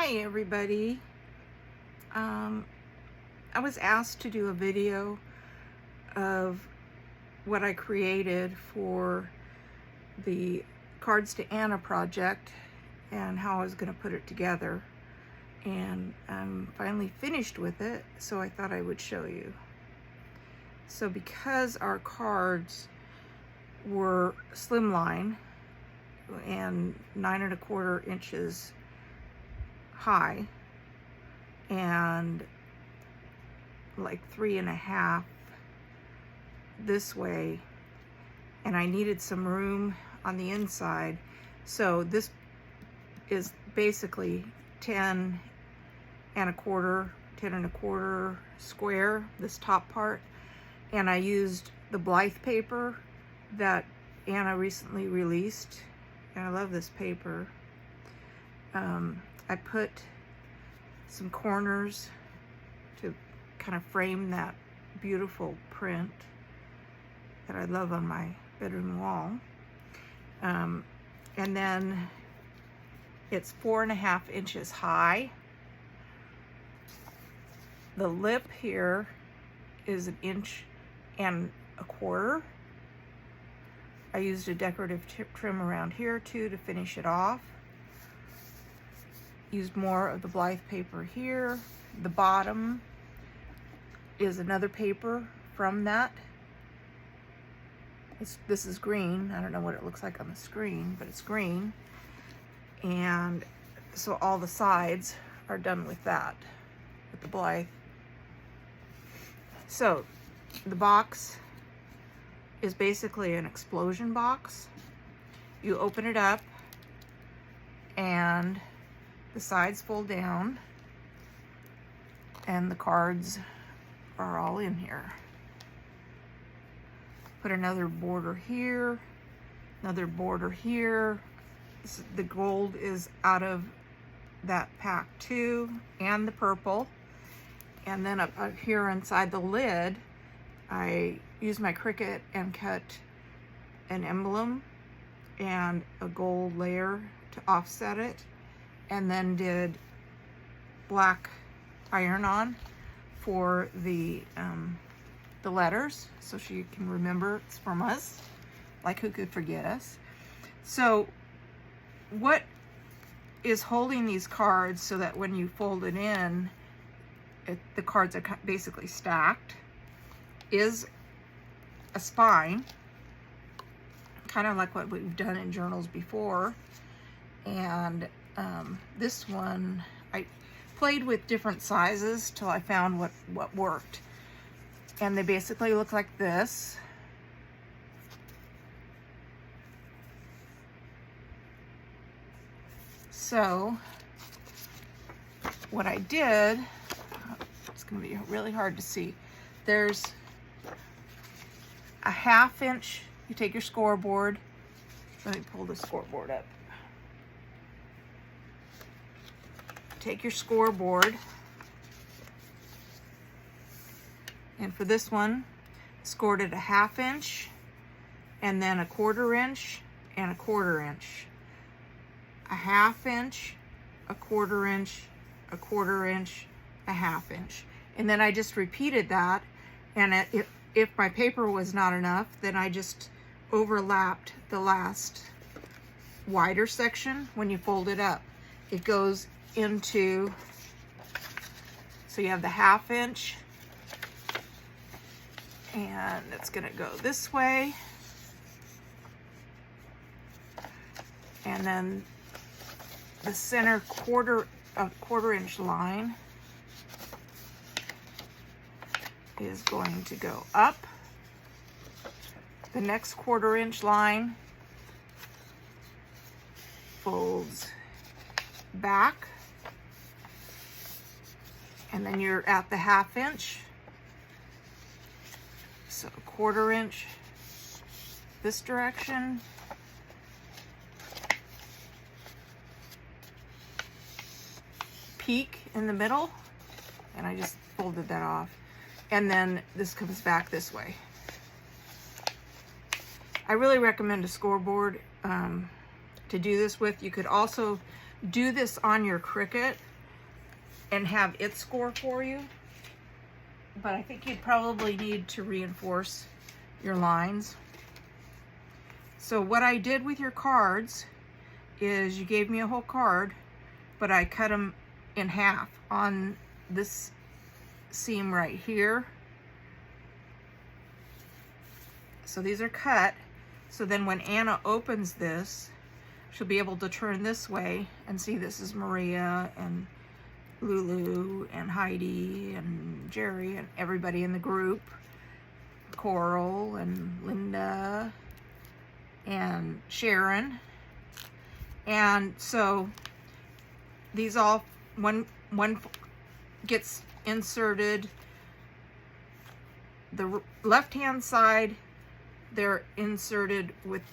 Hi everybody. I was asked to do a video of what I created for the Cards to Anna project and how I was going to put it together, and I'm finally finished with it, so I thought I would show you. So because our cards were slimline and 9¼ inches high and like 3½ this way, and I needed some room on the inside, so this is basically 10¼ square, this top part, and I used the Blythe paper that Anna recently released, and I love this paper. I put some corners to kind of frame that beautiful print that I love on my bedroom wall. And then it's 4½ inches high. The lip here is 1¼ inches. I used a decorative trim around here too to finish it off. Used more of the Blythe paper here. The bottom is another paper from that. This is green. I don't know what it looks like on the screen, but it's green. And so all the sides are done with that, with the Blythe. So the box is basically an explosion box. You open it up and the sides fold down and the cards are all in here. Put another border here, another border here. The gold is out of that pack too, and the purple. And then up here inside the lid, I used my Cricut and cut an emblem and a gold layer to offset it, and then did black iron-on for the letters, so she can remember it's from us, like who could forget us. So what is holding these cards so that when you fold it in, the cards are basically stacked, is a spine, kind of like what we've done in journals before. And this one, I played with different sizes till I found what worked. And they basically look like this. So what I did, it's going to be really hard to see. There's a 1/2 inch, you take your scoreboard. Let me pull the scoreboard up. Take your scoreboard, and for this one, scored it a 1/2 inch, and then a 1/4 inch, and a 1/4 inch. A 1/2 inch, a 1/4 inch, a 1/4 inch, a 1/2 inch. And then I just repeated that, and if my paper was not enough, then I just overlapped the last wider section. When you fold it up, it goes into, so you have the 1/2 inch, and it's gonna go this way, and then the center 1/4 inch line is going to go up. The next 1/4 inch line folds back, and then you're at the 1/2 inch. So 1/4 inch this direction, peak in the middle, and I just folded that off. And then this comes back this way. I really recommend a scoreboard to do this with. You could also do this on your Cricut and have it score for you. But I think you'd probably need to reinforce your lines. So what I did with your cards is you gave me a whole card, but I cut them in half on this seam right here. So these are cut. So then when Anna opens this, she'll be able to turn this way and see this is Maria and Lulu and Heidi and Jerry and everybody in the group, Coral and Linda and Sharon. And so these all, one gets inserted. The left hand side, they're inserted with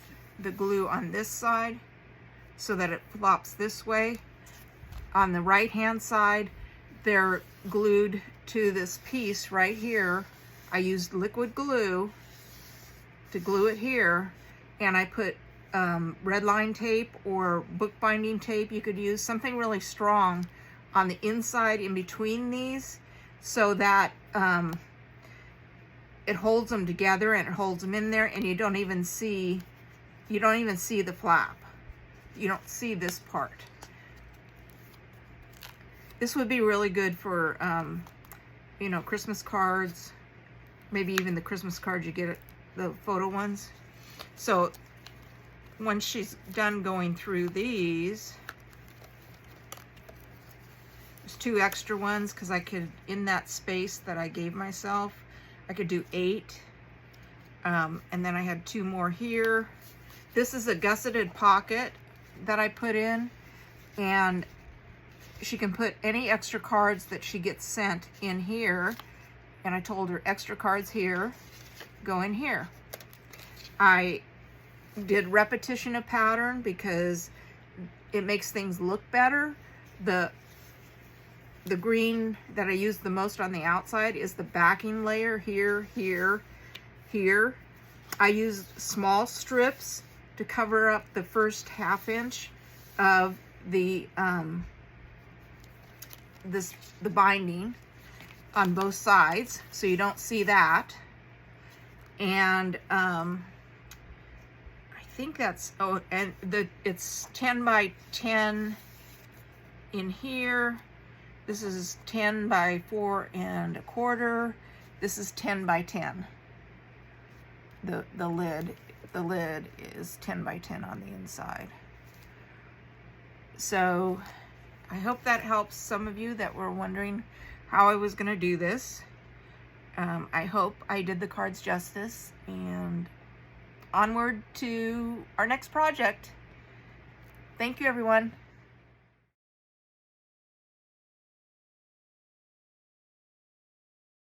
the glue on this side so that it flops this way. On the right hand side, they're glued to this piece right here. I used liquid glue to glue it here, and I put red line tape or bookbinding tape. You could use something really strong on the inside in between these so that it holds them together and it holds them in there, and you don't even see the flap. You don't see this part. This would be really good for you know, Christmas cards, maybe even the Christmas cards you get, the photo ones. So once she's done going through these, there's 2 extra ones because I could, in that space that I gave myself, I could do 8. And then I had 2 more here. This is a gusseted pocket that I put in, and she can put any extra cards that she gets sent in here. And I told her extra cards here go in here. I did repetition of pattern because it makes things look better. The green that I use the most on the outside is the backing layer here, here, here. I use small strips to cover up the first 1/2 inch of the the binding on both sides, so you don't see that. And I think that's, oh, and it's 10 by 10 in here. This is 10 by 4 1/4. This is 10 by 10. The lid is 10 by 10 on the inside. So I hope that helps some of you that were wondering how I was going to do this. I hope I did the cards justice, and onward to our next project. Thank you, everyone.